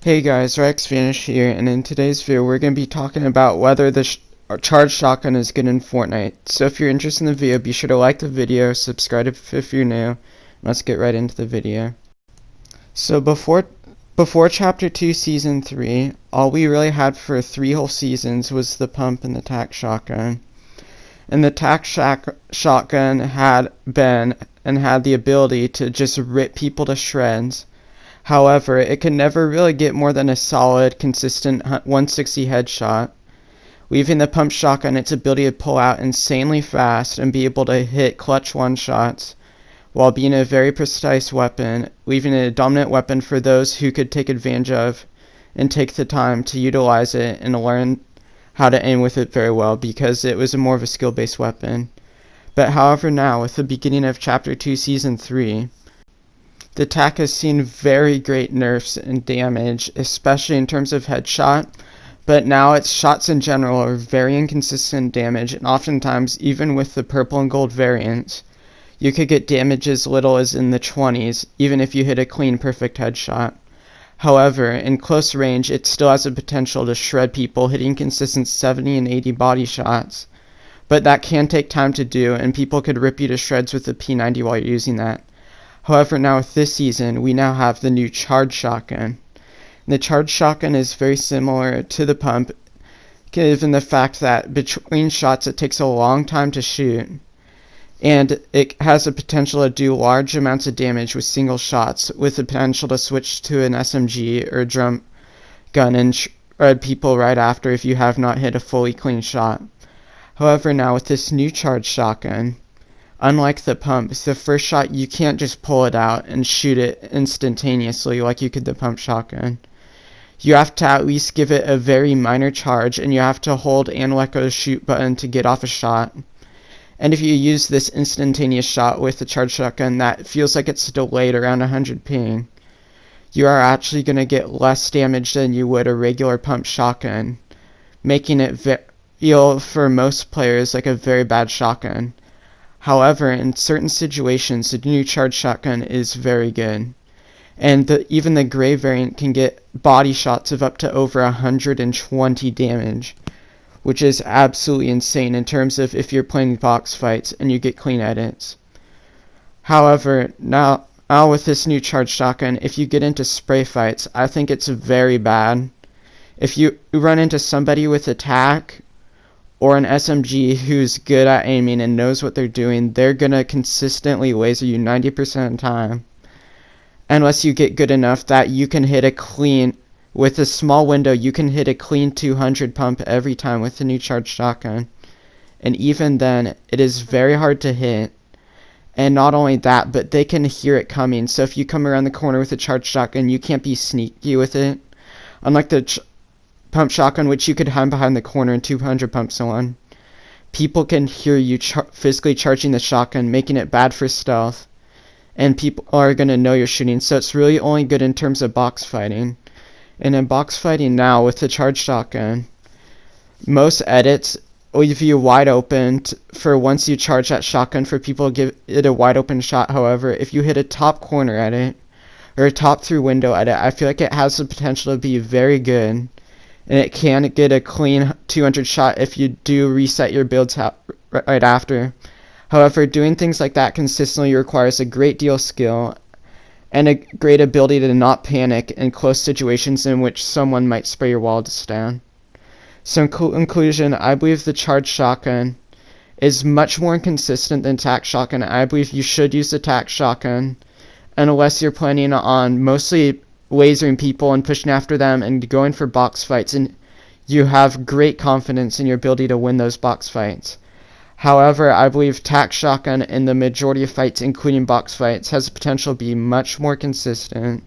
Hey guys, Rex Vanish here, and in today's video we're going to be talking about whether the charged shotgun is good in Fortnite. So if you're interested in the video, be sure to like the video, subscribe if you're new. Let's get right into the video. So before Chapter 2 Season 3, all we really had for 3 whole seasons was the pump and the tac shotgun. And the tac shotgun had the ability to just rip people to shreds. However, it could never really get more than a solid, consistent 160 headshot, leaving the pump shotgun its ability to pull out insanely fast and be able to hit clutch one-shots, while being a very precise weapon, leaving it a dominant weapon for those who could take advantage of and take the time to utilize it and learn how to aim with it very well, because it was more of a skill-based weapon. But however, now, with the beginning of Chapter 2 Season 3, the tac has seen very great nerfs and damage, especially in terms of headshot, but now its shots in general are very inconsistent damage, and oftentimes, even with the purple and gold variants, you could get damage as little as in the 20s, even if you hit a clean, perfect headshot. However, in close range, it still has the potential to shred people, hitting consistent 70 and 80 body shots. But that can take time to do, and people could rip you to shreds with the P90 while you're using that. However, now with this season, we now have the new charged shotgun. And the charged shotgun is very similar to the pump, given the fact that between shots it takes a long time to shoot, and it has the potential to do large amounts of damage with single shots, with the potential to switch to an SMG or a drum gun and shred people right after if you have not hit a fully clean shot. However, now with this new charged shotgun, unlike the pump, the first shot you can't just pull it out and shoot it instantaneously like you could the pump shotgun. You have to at least give it a very minor charge, and you have to hold and let go the shoot button to get off a shot. And if you use this instantaneous shot with the charged shotgun that feels like it's delayed around 100 ping, you are actually going to get less damage than you would a regular pump shotgun, making it feel for most players like a very bad shotgun. However, in certain situations, the new charged shotgun is very good. And even the gray variant can get body shots of up to over 120 damage, which is absolutely insane in terms of if you're playing box fights and you get clean edits. However, now with this new charged shotgun, if you get into spray fights, I think it's very bad. If you run into somebody with a tac or an SMG who's good at aiming and knows what they're doing, they're gonna consistently laser you 90% of the time. Unless you get good enough that you can hit a clean, with a small window, you can hit a clean 200 pump every time with the new charged shotgun. And even then, it is very hard to hit. And not only that, but they can hear it coming. So if you come around the corner with a charged shotgun, you can't be sneaky with it. Unlike the pump shotgun, which you could hide behind the corner and 200 pump someone, people can hear you physically charging the shotgun, making it bad for stealth, and people are going to know you're shooting. So it's really only good in terms of box fighting. And in box fighting now with the charged shotgun, most edits leave you wide open for once you charge that shotgun for people to give it a wide open shot. However, if you hit a top corner edit or a top through window edit, I feel like it has the potential to be very good. And it can get a clean 200 shot if you do reset your builds right after. However, doing things like that consistently requires a great deal of skill and a great ability to not panic in close situations in which someone might spray your walls down. So in conclusion, I believe the charged shotgun is much more inconsistent than tac shotgun. I believe you should use the tac shotgun unless you're planning on mostly lasering people and pushing after them and going for box fights, and you have great confidence in your ability to win those box fights. However, I believe tac shotgun in the majority of fights, including box fights, has the potential to be much more consistent,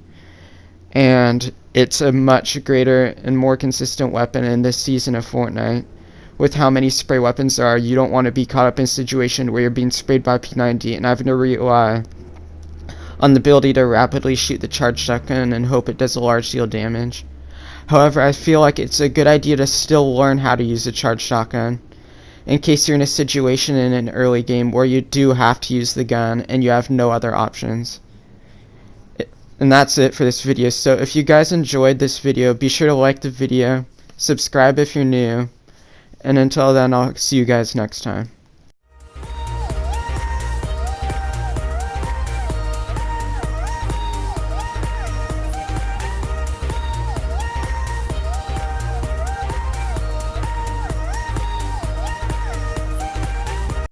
and it's a much greater and more consistent weapon in this season of Fortnite. With how many spray weapons there are, you don't want to be caught up in a situation where you're being sprayed by P90 and having to rely on the ability to rapidly shoot the charged shotgun and hope it does a large deal of damage. However, I feel like it's a good idea to still learn how to use the charged shotgun, in case you're in a situation in an early game where you do have to use the gun and you have no other options. And that's it for this video. So if you guys enjoyed this video, be sure to like the video, subscribe if you're new, and until then, I'll see you guys next time.